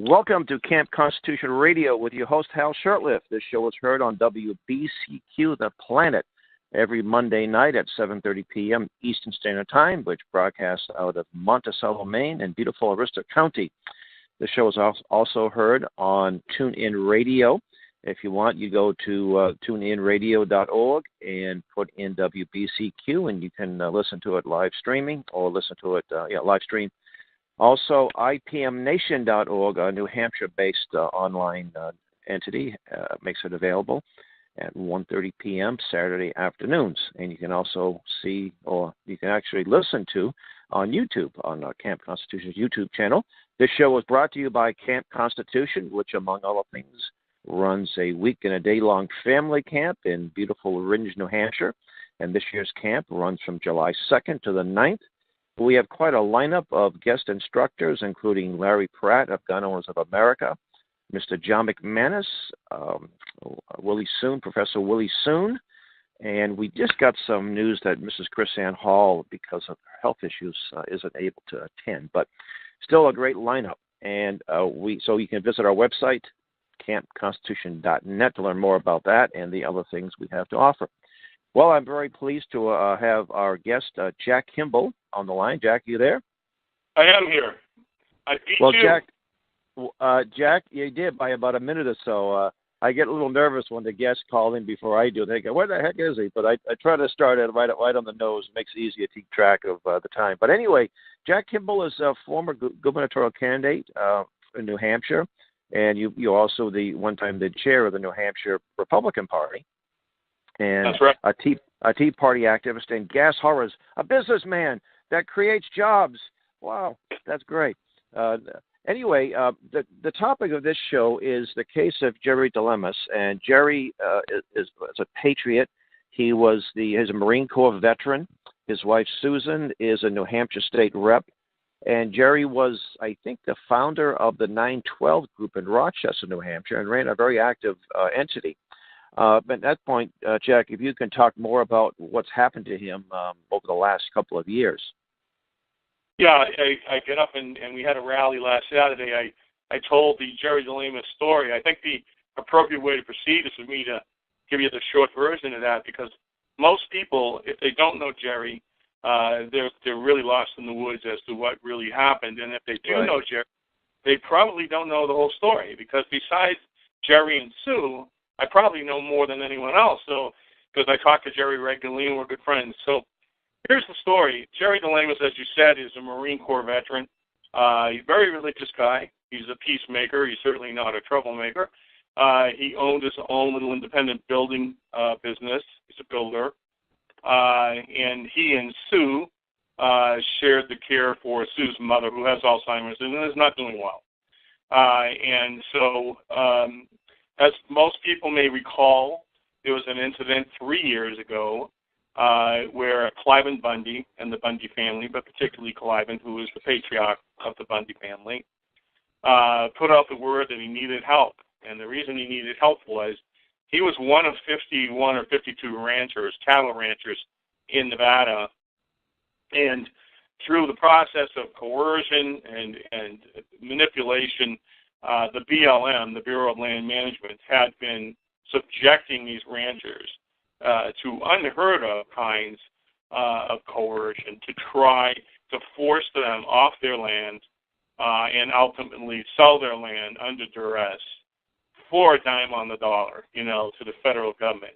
Welcome to Camp Constitution Radio with your host, Hal Shurtleff. This show is heard on WBCQ The Planet every Monday night at 7:30 p.m. Eastern Standard Time, which broadcasts out of Monticello, Maine, and beautiful Aroostook County. The show is also heard on TuneIn Radio. If you want, you go to tuneinradio.org and put in WBCQ, and you can listen to it live streaming or listen to it live stream. Also, IPMNation.org, a New Hampshire-based online entity, makes it available at 1:30 p.m. Saturday afternoons. And you can also see, or you can actually listen to on YouTube, on Camp Constitution's YouTube channel. This show was brought to you by Camp Constitution, which, among other things, runs a week and a day-long family camp in beautiful Ringe, New Hampshire. And this year's camp runs from July 2nd to the 9th. We have quite a lineup of guest instructors, including Larry Pratt of Gun Owners of America, Mr. John McManus, Professor Willie Soon, and we just got some news that Mrs. Chrisanne Hall, because of health issues, isn't able to attend, but still a great lineup. And so you can visit our website, campconstitution.net, to learn more about that and the other things we have to offer. Well, I'm very pleased to have our guest, Jack Kimball, on the line. Jack, you there? I am here. I beat you. Jack, you did by about a minute or so. I get a little nervous when the guests call in before I do. They go, where the heck is he? But I try to start it right on the nose. It makes it easier to keep track of the time. But anyway, Jack Kimball is a former gubernatorial candidate in New Hampshire, and you're also one time the chair of the New Hampshire Republican Party. And that's right. A Tea Party activist, and gas horrors, a businessman that creates jobs. Wow, that's great. Anyway, the topic of this show is the case of Jerry Delemus, and Jerry is a patriot. He's a Marine Corps veteran. His wife Susan is a New Hampshire state rep, and Jerry was, I think, the founder of the 912 group in Rochester, New Hampshire, and ran a very active entity. But at that point, Jack, if you can talk more about what's happened to him over the last couple of years. Yeah, I get up and we had a rally last Saturday. I told the Jerry Delemus story. I think the appropriate way to proceed is for me to give you the short version of that, because most people, if they don't know Jerry, they're really lost in the woods as to what really happened. And if they do know Jerry, they probably don't know the whole story, because besides Jerry and Sue, I probably know more than anyone else, so because I talk to Jerry regularly and we're good friends. So here's the story. Jerry Delemus, as you said, is a Marine Corps veteran. He's a very religious guy. He's a peacemaker. He's certainly not a troublemaker. He owned his own little independent building business. He's a builder. And he and Sue shared the care for Sue's mother, who has Alzheimer's and is not doing well. And so as most people may recall, there was an incident 3 years ago where Cliven Bundy and the Bundy family, but particularly Cliven, who is the patriarch of the Bundy family, put out the word that he needed help. And the reason he needed help was he was one of 51 or 52 ranchers, cattle ranchers in Nevada. And through the process of coercion and manipulation, the BLM, the Bureau of Land Management, had been subjecting these ranchers to unheard of kinds of coercion to try to force them off their land and ultimately sell their land under duress for a dime on the dollar, to the federal government.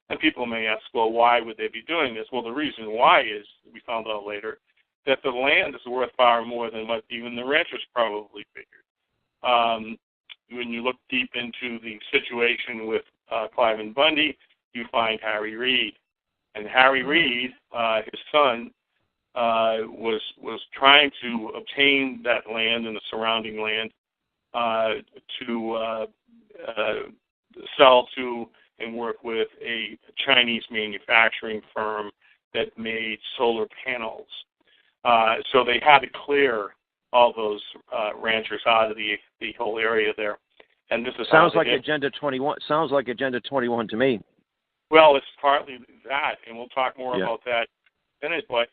And people may ask, well, why would they be doing this? Well, the reason why is, we found out later, that the land is worth far more than what even the ranchers probably figured. When you look deep into the situation with Cliven Bundy, you find Harry Reid. And Harry Reid, his son, was trying to obtain that land and the surrounding land to sell to and work with a Chinese manufacturing firm that made solar panels. So they had to clear all those ranchers out of the whole area there. And this is sounds like Agenda 21. Sounds like Agenda 21 to me. Well, it's partly that, and we'll talk more about that in a minute. But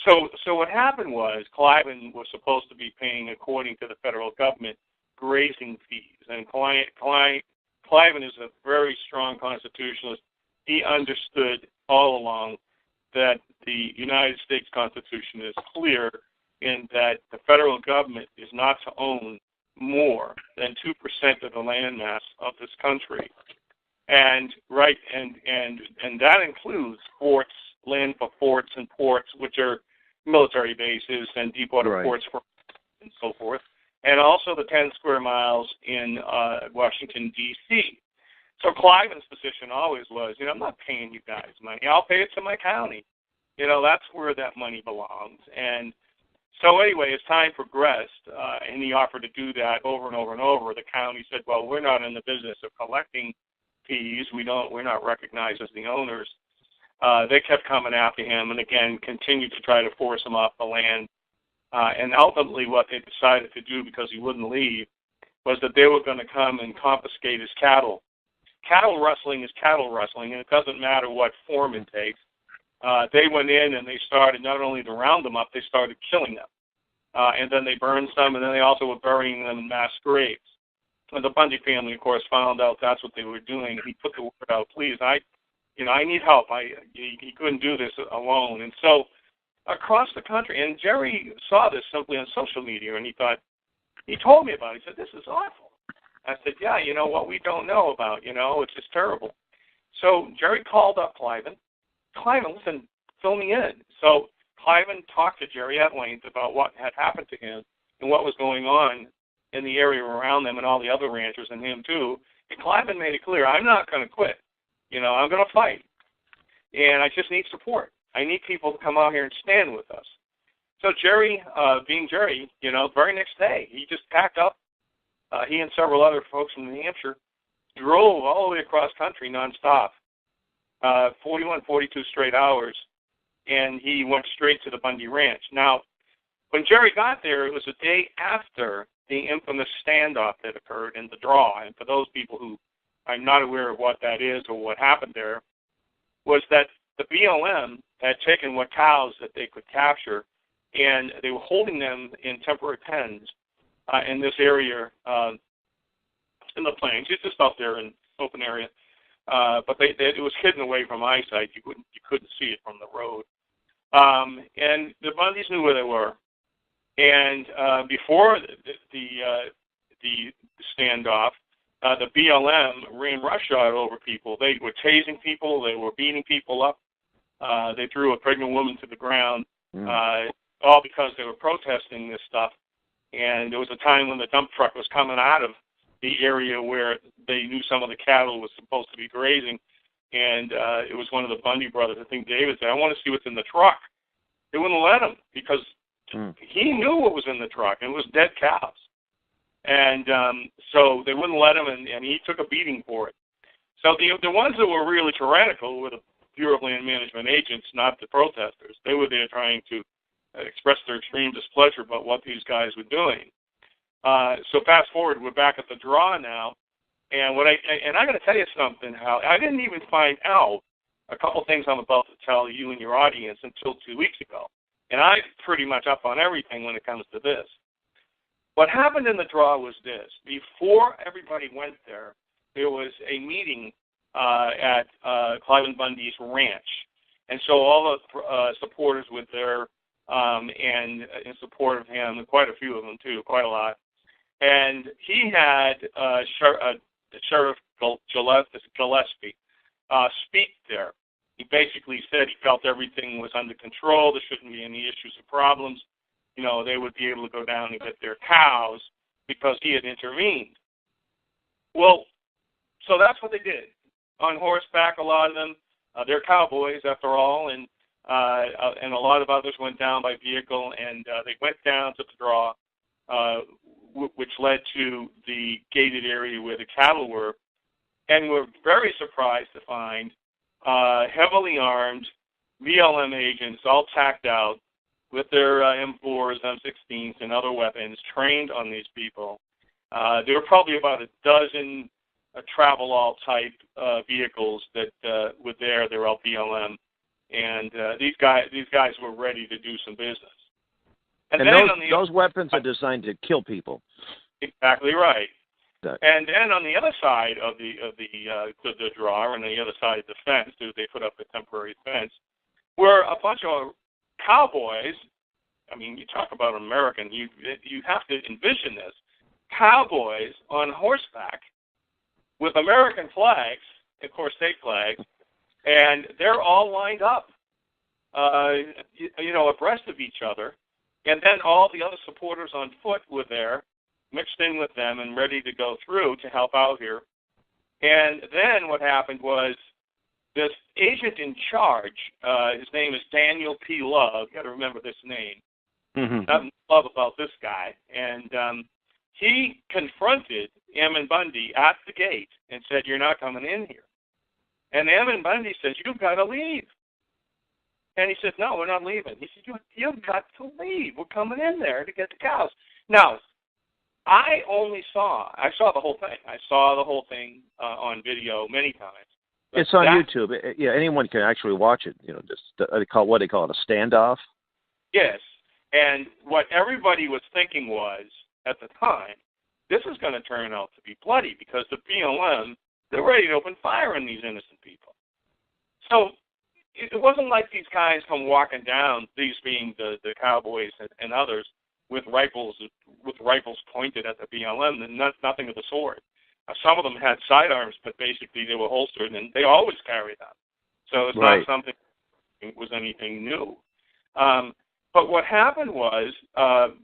so what happened was Cliven was supposed to be paying, according to the federal government, grazing fees. And Cliven is a very strong constitutionalist. He understood all along that the United States Constitution is clear in that the federal government is not to own more than 2% of the landmass of this country. And that includes forts, land for forts and ports, which are military bases and deepwater ports and so forth, and also the 10 square miles in Washington, D.C. So Cliven's position always was, I'm not paying you guys money. I'll pay it to my county. That's where that money belongs. And so anyway, as time progressed, and he offered to do that over and over and over, the county said, well, we're not in the business of collecting fees. We're not recognized as the owners. They kept coming after him and, again, continued to try to force him off the land. And ultimately what they decided to do, because he wouldn't leave, was that they were going to come and confiscate his cattle. Cattle rustling is cattle rustling, and it doesn't matter what form it takes. They went in and they started not only to round them up, they started killing them. And then they burned some, and then they also were burying them in mass graves. And the Bundy family, of course, found out that's what they were doing. He put the word out, please, I need help. He couldn't do this alone. And so across the country, and Jerry saw this simply on social media, and he told me about it. He said, this is awful. I said, yeah, what we don't know about, it's just terrible. So Jerry called up Cliven. Cliven, listen, fill me in. So Cliven talked to Jerry at length about what had happened to him and what was going on in the area around them and all the other ranchers and him too. And Cliven made it clear, I'm not going to quit. I'm going to fight. And I just need support. I need people to come out here and stand with us. So Jerry, being Jerry, the very next day, he just packed up. He and several other folks from New Hampshire drove all the way across country nonstop, 41, 42 straight hours, and he went straight to the Bundy Ranch. Now, when Jerry got there, it was a day after the infamous standoff that occurred in the draw. And for those people who are not aware of what that is or what happened there, was that the BLM had taken what cows that they could capture, and they were holding them in temporary pens in this area in the plains. It's just out there in open area. But it was hidden away from eyesight. You couldn't see it from the road. And the Bundys knew where they were. And before the standoff, the BLM ran roughshod over people. They were tasing people. They were beating people up. They threw a pregnant woman to the ground, all because they were protesting this stuff. And there was a time when the dump truck was coming out of the area where they knew some of the cattle was supposed to be grazing. And it was one of the Bundy brothers, I think David said, I want to see what's in the truck. They wouldn't let him because he knew what was in the truck, and it was dead cows. And so they wouldn't let him, and he took a beating for it. So the ones that were really tyrannical were the Bureau of Land Management agents, not the protesters. They were there trying to express their extreme displeasure about what these guys were doing. So fast forward, we're back at the draw now, and I got to tell you something, Hal. I didn't even find out a couple things I'm about to tell you and your audience until 2 weeks ago, and I'm pretty much up on everything when it comes to this. What happened in the draw was this. Before everybody went there, there was a meeting at Cliven Bundy's ranch. And so all the supporters were there and in support of him, quite a few of them too, quite a lot. And he had Sheriff Gillespie speak there. He basically said he felt everything was under control. There shouldn't be any issues or problems. They would be able to go down and get their cows because he had intervened. Well, so that's what they did. On horseback, a lot of them, they're cowboys after all, and a lot of others went down by vehicle, and they went down to the draw, which led to the gated area where the cattle were, and were very surprised to find heavily armed BLM agents all tacked out with their M4s, M16s, and other weapons trained on these people. There were probably about a dozen travel-all type vehicles that were there. They were all BLM, and these guys were ready to do some business. And those weapons are designed to kill people. Exactly right. Exactly. And then on the other side of the draw, and the other side of the fence, they put up a temporary fence, were a bunch of cowboys. I mean, you talk about American. You have to envision this: cowboys on horseback with American flags, of course, state flags, and they're all lined up, abreast of each other. And then all the other supporters on foot were there, mixed in with them and ready to go through to help out here. And then what happened was this agent in charge, his name is Daniel P. Love. You got to remember this name. Mm-hmm. Nothing love about this guy. And he confronted Ammon Bundy at the gate and said, "You're not coming in here." And Ammon Bundy says, "You've got to leave." And he says, "No, we're not leaving." He said, "You've got to leave. We're coming in there to get the cows." Now, I saw the whole thing. I saw the whole thing on video many times. But it's on YouTube. Yeah, anyone can actually watch it. They call it a standoff. Yes, and what everybody was thinking was, at the time, this is going to turn out to be bloody because the BLM, they're ready to open fire on these innocent people. So it wasn't like these guys come walking down, these being the cowboys and others, with rifles pointed at the BLM, and nothing of the sort. Some of them had sidearms, but basically they were holstered, and they always carry them. So it's not something that was anything new. But what happened was,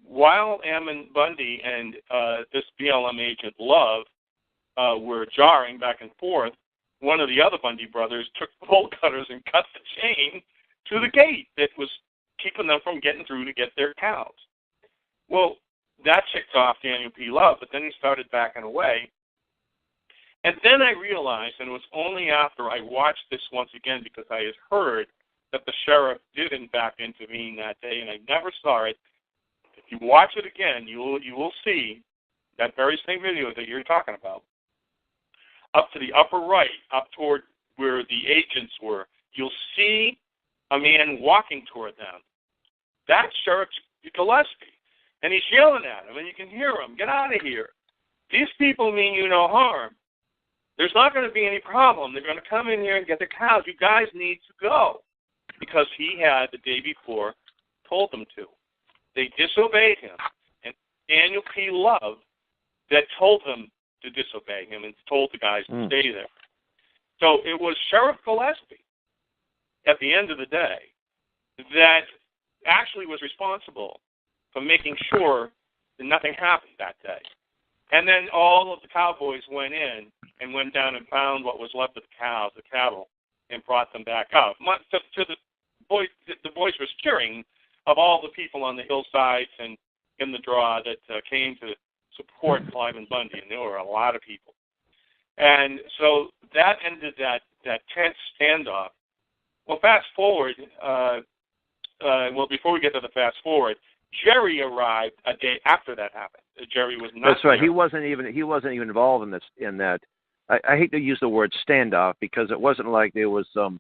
while Ammon Bundy and this BLM agent Love were jarring back and forth, one of the other Bundy brothers took bolt cutters and cut the chain to the gate that was keeping them from getting through to get their cows. Well, that ticked off Daniel P. Love, but then he started backing away. And then I realized, and it was only after I watched this once again because I had heard that the sheriff did in fact intervene that day, and I never saw it. If you watch it again, you will see that very same video that you're talking about. Up to the upper right, up toward where the agents were, you'll see a man walking toward them. That's Sheriff Gillespie. And he's yelling at him, and you can hear him, "Get out of here. These people mean you no harm. There's not going to be any problem. They're going to come in here and get the cows. You guys need to go." Because he had, the day before, told them to. They disobeyed him. And Daniel P. Love that told them to disobey him and told the guys to stay there. So it was Sheriff Gillespie, at the end of the day, that actually was responsible for making sure that nothing happened that day. And then all of the cowboys went in and went down and found what was left of the cows, the cattle, and brought them back out. To the boys were cheering of all the people on the hillsides and in the draw that came to support Clive and Bundy, and there were a lot of people. And so that ended that tense standoff. Well, fast forward. Before we get to the fast forward, Jerry arrived a day after that happened. Jerry was not. That's right. There. He wasn't even involved in this. In that, I hate to use the word standoff because it wasn't like there was some,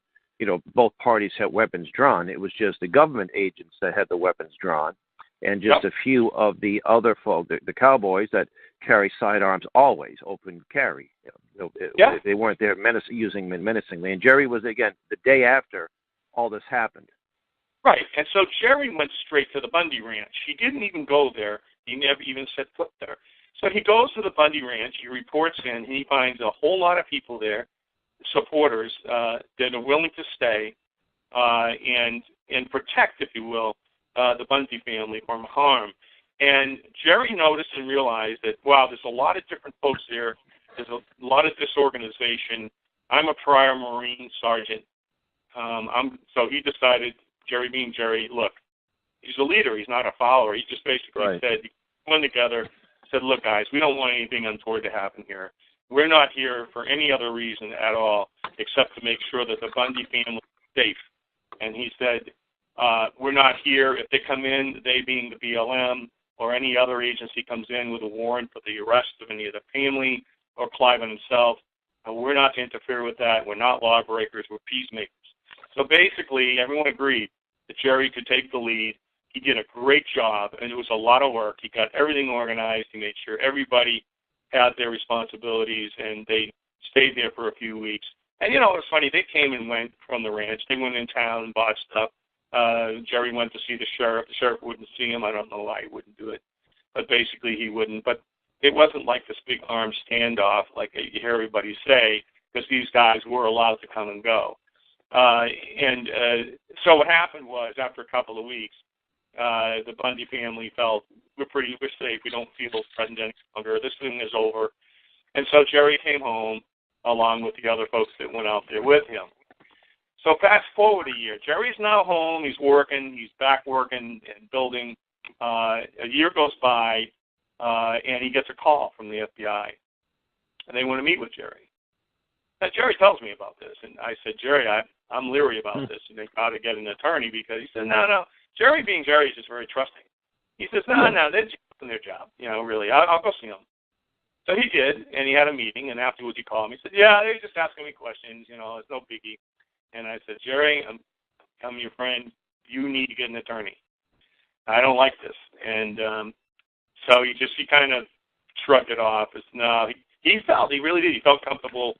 both parties had weapons drawn. It was just the government agents that had the weapons drawn, and just a few of the other folk, the cowboys that carry sidearms, always open carry. They weren't there using them menacingly. And Jerry was, again, the day after all this happened. Right, and so Jerry went straight to the Bundy Ranch. He didn't even go there. He never even set foot there. So he goes to the Bundy Ranch. He reports in, and he finds a whole lot of people there, supporters that are willing to stay and protect, if you will, the Bundy family from harm. And Jerry noticed and realized that, wow, there's a lot of different folks there. There's a lot of disorganization. I'm a prior Marine sergeant. So he decided, Jerry being Jerry, look, he's a leader. He's not a follower. He just basically said, went together, said, look, guys, we don't want anything untoward to happen here. We're not here for any other reason at all except to make sure that the Bundy family is safe. And he said, we're not here. If they come in, they being the BLM or any other agency comes in with a warrant for the arrest of any of the family or Clive himself, we're not to interfere with that. We're not lawbreakers. We're peacemakers. So basically, everyone agreed that Jerry could take the lead He did a great job, and it was a lot of work. He got everything organized. He made sure everybody had their responsibilities, and they stayed there for a few weeks. And, it was funny. They came and went from the ranch. They went in town and bought stuff. Jerry went to see the sheriff. The sheriff wouldn't see him. I don't know why he wouldn't do it. But basically he wouldn't. But it wasn't like this big armed standoff like you hear everybody say, because these guys were allowed to come and go. So what happened was, after a couple of weeks, the Bundy family felt, we're safe. We don't feel threatened any longer. This thing is over. And so Jerry came home along with the other folks that went out there with him. So fast forward a year. Jerry's now home. He's working. He's back working and building. A year goes by, and he gets a call from the FBI. And they want to meet with Jerry. Now, Jerry tells me about this. And I said, Jerry, I'm leery about this. And they got to get an attorney, because he said, no. Jerry, being Jerry, is just very trusting. He says, no, they're just doing their job. Really, I'll go see them. So he did, and he had a meeting, and afterwards he called me. He said, yeah, they're just asking me questions. It's no biggie. And I said, Jerry, I'm your friend. You need to get an attorney. I don't like this. And so he kind of shrugged it off. He really did. He felt comfortable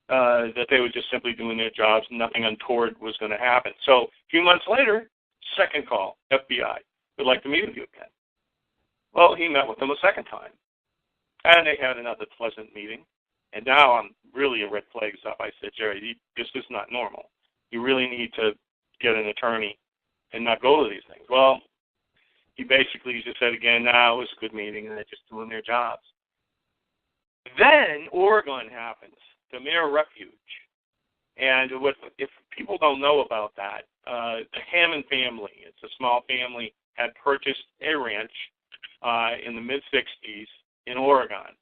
that they were just simply doing their jobs. Nothing untoward was going to happen. So a few months later, second call, FBI. We'd like to meet with you again. Well, he met with them a second time. And they had another pleasant meeting. And now I'm really a red flags up. I said, Jerry, this is not normal. You really need to get an attorney and not go to these things. Well, he basically just said again, no, it was a good meeting, and they're just doing their jobs. Then Oregon happens, the Mere Refuge. And if people don't know about that, the Hammond family, it's a small family, had purchased a ranch in the mid-'60s in Oregon.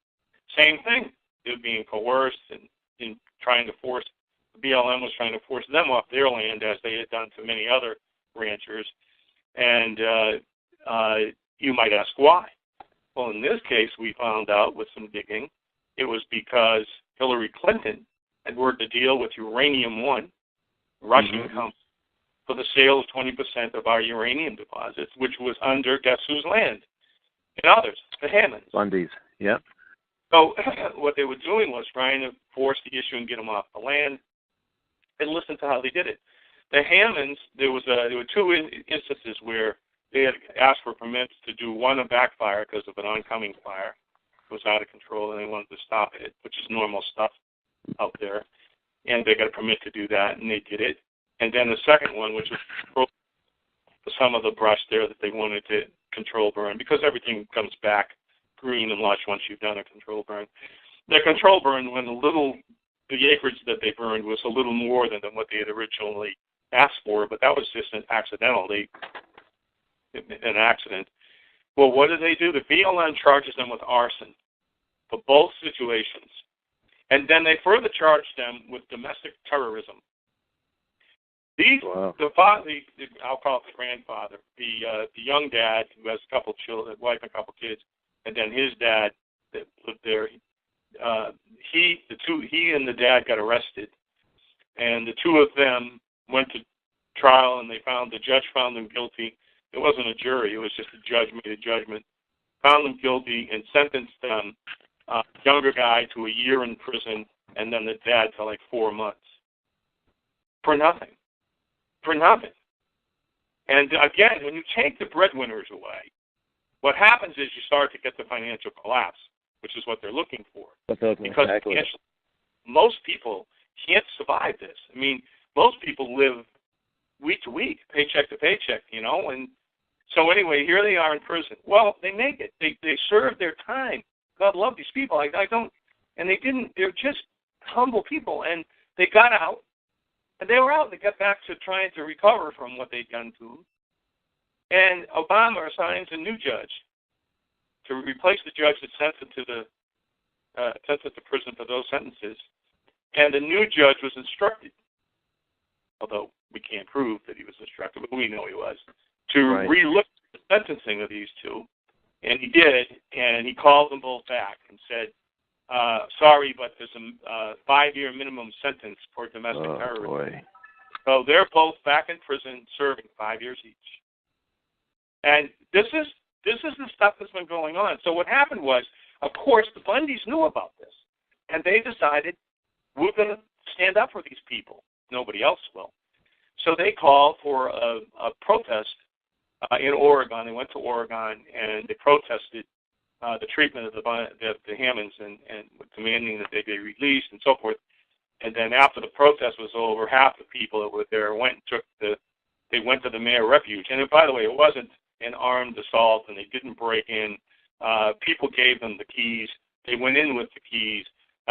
Same thing. They were being coerced and trying to force, the BLM was trying to force them off their land, as they had done to many other ranchers. And you might ask why. Well, in this case, we found out with some digging, it was because Hillary Clinton had worked a deal with Uranium One, Russian company, for the sale of 20% of our uranium deposits, which was under guess whose land? And others, the Hammonds. Bundy's, yep. So what they were doing was trying to force the issue and get them off the land. And listen to how they did it. The Hammonds, there were two instances where they had asked for permits to do one, a backfire because of an oncoming fire. It was out of control, and they wanted to stop it, which is normal stuff out there. And they got a permit to do that, and they did it. And then the second one, which was some of the brush there that they wanted to control burn, because everything comes back green and lush once you've done a control burn. The control burn, when the acreage that they burned was a little more than what they had originally asked for, but that was just an accident. Well, what did they do? The BLM charges them with arson for both situations. And then they further charged them with domestic terrorism. Wow. I'll call it the grandfather, the young dad who has a couple children, wife and a couple kids, and then his dad that lived there. He and the dad got arrested, and the two of them went to trial, and the judge found them guilty. It wasn't a jury; it was just a judge made a judgment, found them guilty, and sentenced them, younger guy to a year in prison, and then the dad to like 4 months for nothing. And again, when you take the breadwinners away, what happens is you start to get the financial collapse, which is what they're looking for. Because exactly. Most people can't survive this. I mean, most people live week to week, paycheck to paycheck, and so anyway, here they are in prison. Well, they make it. They serve their time. God love these people. I don't, and they didn't, they're just humble people, and they got out, and they were out. They got back to trying to recover from what they'd done to them. And Obama assigns a new judge to replace the judge that sent them to prison for those sentences. And the new judge was instructed, although we can't prove that he was instructed, but we know he was, to relook at the sentencing of these two. And he did, and he called them both back and said, sorry, but there's a 5-year minimum sentence for domestic terrorism. Boy. So they're both back in prison serving 5 years each. And this is the stuff that's been going on. So what happened was, of course, the Bundys knew about this, and they decided, we're going to stand up for these people. Nobody else will. So they called for a protest in Oregon. They went to Oregon, and they protested the treatment of the Hammonds and demanding that they be released and so forth. And then after the protest was over, half the people that were there went to the Mayor Refuge. And by the way, it wasn't an armed assault, and they didn't break in. People gave them the keys. They went in with the keys.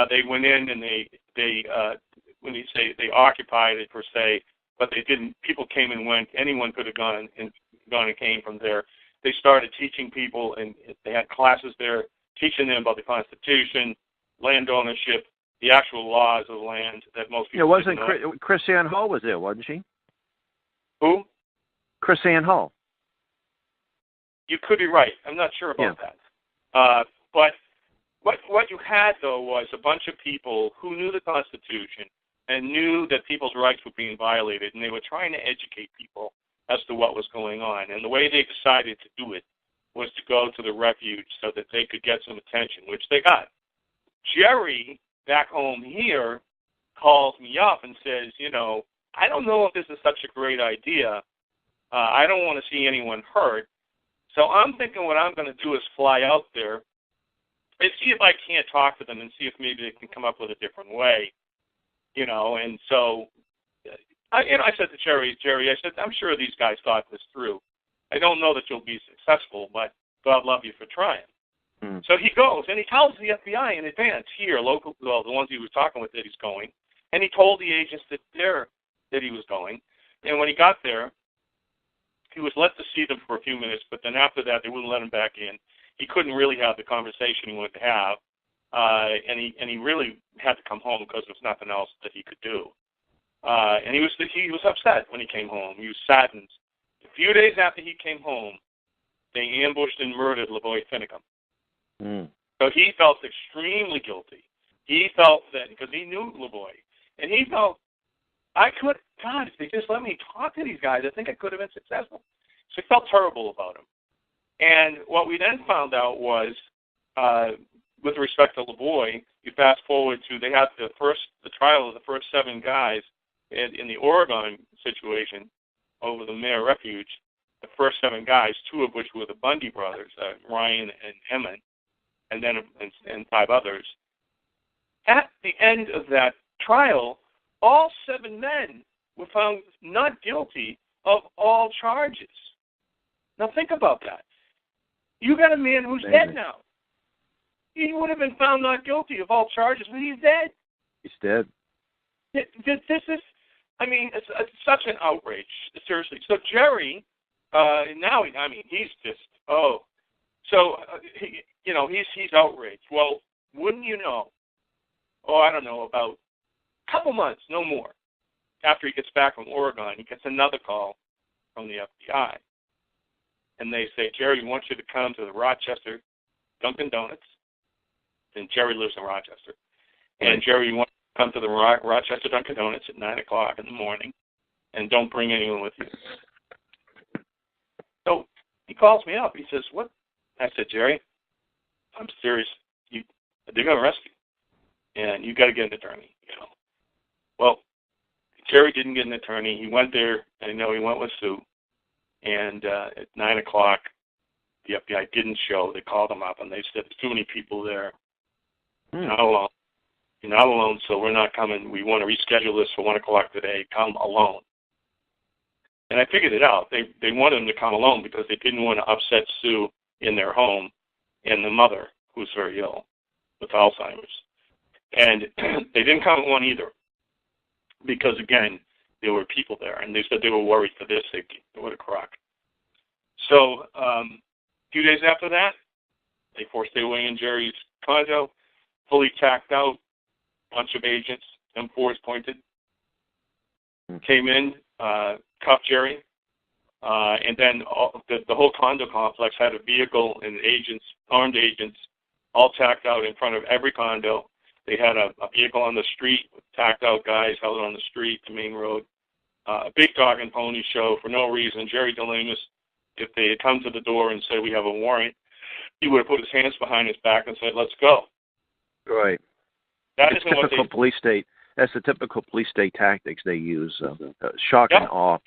They went in and they when you say they occupied it per se, but they didn't. People came and went. Anyone could have gone and came from there. They started teaching people, and they had classes there, teaching them about the Constitution, land ownership, the actual laws of the land that most people wasn't Chrisanne Hall was there, wasn't she? Who? Chrisanne Hall. You could be right. I'm not sure about that. But what you had, though, was a bunch of people who knew the Constitution and knew that people's rights were being violated, and they were trying to educate people as to what was going on. And the way they decided to do it was to go to the refuge so that they could get some attention, which they got. Jerry, back home here, calls me up and says, I don't know if this is such a great idea. I don't want to see anyone hurt. So I'm thinking what I'm going to do is fly out there and see if I can't talk to them and see if maybe they can come up with a different way, And so, I said to Jerry, I said, I'm sure these guys thought this through. I don't know that you'll be successful, but God love you for trying. Mm. So he goes, and he tells the FBI in advance here, the ones he was talking with, that he's going. And he told the agents that he was going. And when he got there, he was let to see them for a few minutes, but then after that, they wouldn't let him back in. He couldn't really have the conversation he wanted to have, and he really had to come home because there was nothing else that he could do. And he was upset when he came home. He was saddened. A few days after he came home, they ambushed and murdered LaVoy Finicum. Mm. So he felt extremely guilty. He felt that because he knew LaVoy, and he felt, God, if they just let me talk to these guys, I think I could have been successful. So he felt terrible about him. And what we then found out was, with respect to LaVoy, you fast forward to they had the trial of the first 7 guys in the Oregon situation over the Mayor Refuge. The first 7 guys, 2 of which were the Bundy brothers, Ryan and Emmett, and then 5 others. At the end of that trial, all 7 men were found not guilty of all charges. Now think about that. You got a man who's dead now. He would have been found not guilty of all charges, but he's dead. He's dead. This is, it's such an outrage, seriously. So Jerry, he's just, he's outraged. Well, wouldn't you know, I don't know, about a couple months, no more, after he gets back from Oregon, he gets another call from the FBI. And they say, Jerry, we want you to come to the Rochester Dunkin' Donuts. And Jerry lives in Rochester. And Jerry, you want to come to the Rochester Dunkin' Donuts at 9 o'clock in the morning, and don't bring anyone with you. So he calls me up. He says, what? I said, Jerry, I'm serious. They're going to arrest you, and you got to get an attorney. Well, Jerry didn't get an attorney. He went there, and he went with Sue. And at 9 o'clock, the FBI didn't show. They called him up, and they said, there's too many people there. You're not alone. You're not alone, so we're not coming. We want to reschedule this for 1 o'clock today. Come alone. And I figured it out. They wanted him to come alone because they didn't want to upset Sue in their home and the mother, who's very ill with Alzheimer's. And they didn't come at 1 either because, again, there were people there, and they said they were worried for their safety. What a crock. So a few days after that, they forced their way in Jerry's condo, fully tacked out, bunch of agents, M4s pointed, came in, cuffed Jerry, and then the whole condo complex had a vehicle and agents, armed agents, all tacked out in front of every condo. They had a vehicle on the street with tacked out guys held on the street, the main road. A big dog and pony show for no reason. Jerry Delemus if they had come to the door and said, we have a warrant, he would have put his hands behind his back and said, let's go. Right. That it's isn't typical police state. That's the typical police state tactics they use. Shock and awe.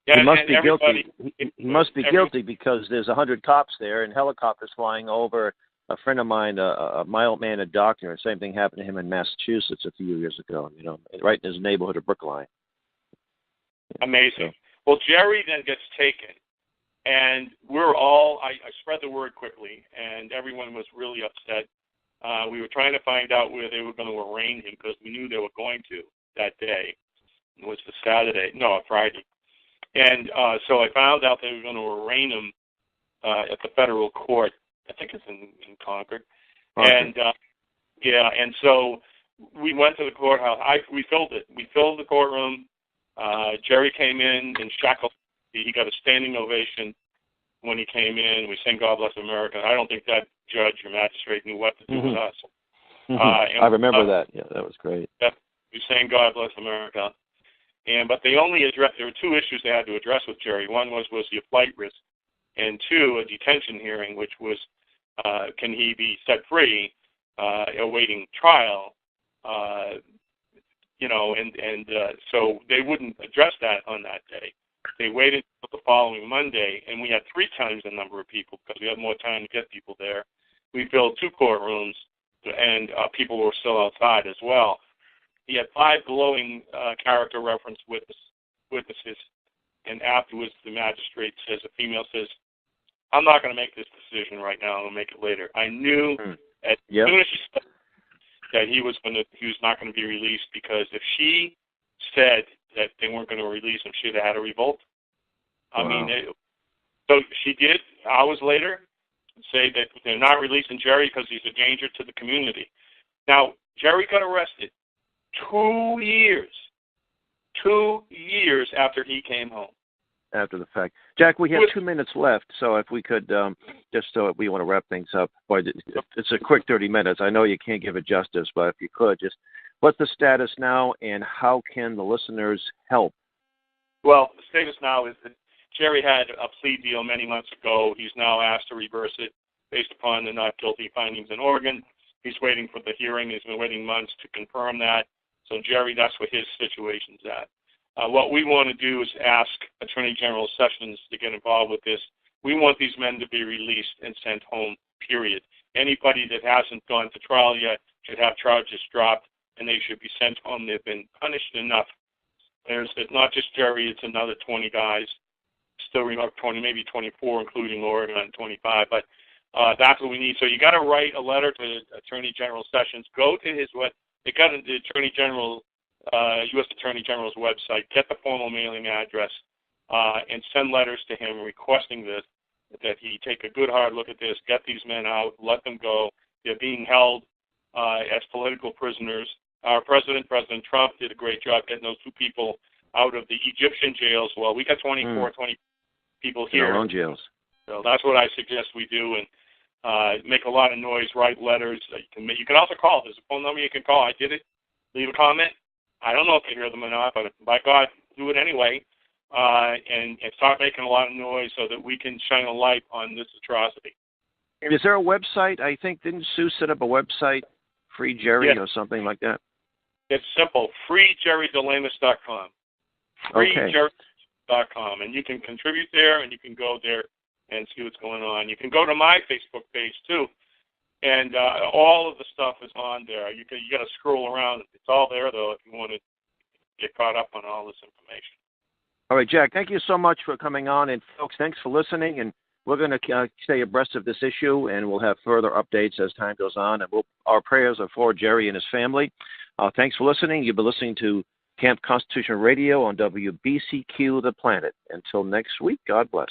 Yeah, he must be guilty. He must be guilty because there's 100 cops there and helicopters flying over. A friend of mine, a mild-mannered doctor, the same thing happened to him in Massachusetts a few years ago, right in his neighborhood of Brookline. Amazing. Well, Jerry then gets taken, and we're all, I spread the word quickly, and everyone was really upset. We were trying to find out where they were going to arraign him because we knew they were going to that day. It was a Friday. And so I found out they were going to arraign him at the federal court. I think it's in Concord. Okay. And, and so we went to the courthouse. We filled it. We filled the courtroom. Jerry came in shackles. He got a standing ovation when he came in. We sang God Bless America. I don't think that judge or magistrate knew what to do with us. I remember that. Yeah, that was great. We sang God Bless America. But they only addressed, there were two issues they had to address with Jerry. One was he a flight risk? And two, a detention hearing, which was, can he be set free, awaiting trial? So they wouldn't address that on that day. They waited until the following Monday, and we had 3 times the number of people because we had more time to get people there. We filled 2 courtrooms, and people were still outside as well. He had 5 glowing character reference witnesses, and afterwards the magistrate says, a female says, I'm not going to make this decision right now. I'm going to make it later. I knew as soon as she said that he was not going to be released, because if she said that they weren't going to release him, she'd have had a revolt. So she did, hours later, say that they're not releasing Jerry because he's a danger to the community. Now, Jerry got arrested 2 years. 2 years after he came home. After the fact. Jack, we have 2 minutes left, so if we could, just so we want to wrap things up, it's a quick 30 minutes. I know you can't give it justice, but if you could, just what's the status now, and how can the listeners help? Well, the status now is that Jerry had a plea deal many months ago. He's now asked to reverse it based upon the not guilty findings in Oregon. He's waiting for the hearing. He's been waiting months to confirm that. So, Jerry, that's what his situation's at. What we want to do is ask Attorney General Sessions to get involved with this. We want these men to be released and sent home, period. Anybody that hasn't gone to trial yet should have charges dropped, and they should be sent home. They've been punished enough. It's not just Jerry, it's another 20 guys, still remember 20, maybe 24, including Oregon, 25. But that's what we need. So you got to write a letter to Attorney General Sessions. Go to his web. They got the Attorney General, U.S. Attorney General's website. Get the formal mailing address and send letters to him requesting this, that he take a good hard look at this, get these men out, let them go. They're being held as political prisoners. Our President Trump, did a great job getting those 2 people out of the Egyptian jails. Well, we got 20 people here. In our own jails. So that's what I suggest we do, and make a lot of noise, write letters. You can also call. There's a phone number you can call. I did it. Leave a comment. I don't know if they hear them or not, but by God, do it anyway, and start making a lot of noise so that we can shine a light on this atrocity. Is there a website? I think, didn't Sue set up a website, Free Jerry or something like that? It's simple, freejerrydelemus.com. freejerry.com, and you can contribute there, and you can go there and see what's going on. You can go to my Facebook page, too, and all of the stuff is on there. You got to scroll around. It's all there, though, if you want to get caught up on all this information. All right, Jack, thank you so much for coming on, and folks, thanks for listening, and we're going to stay abreast of this issue, and we'll have further updates as time goes on, and our prayers are for Jerry and his family. Thanks for listening. You've been listening to Camp Constitution Radio on WBCQ The Planet. Until next week, God bless.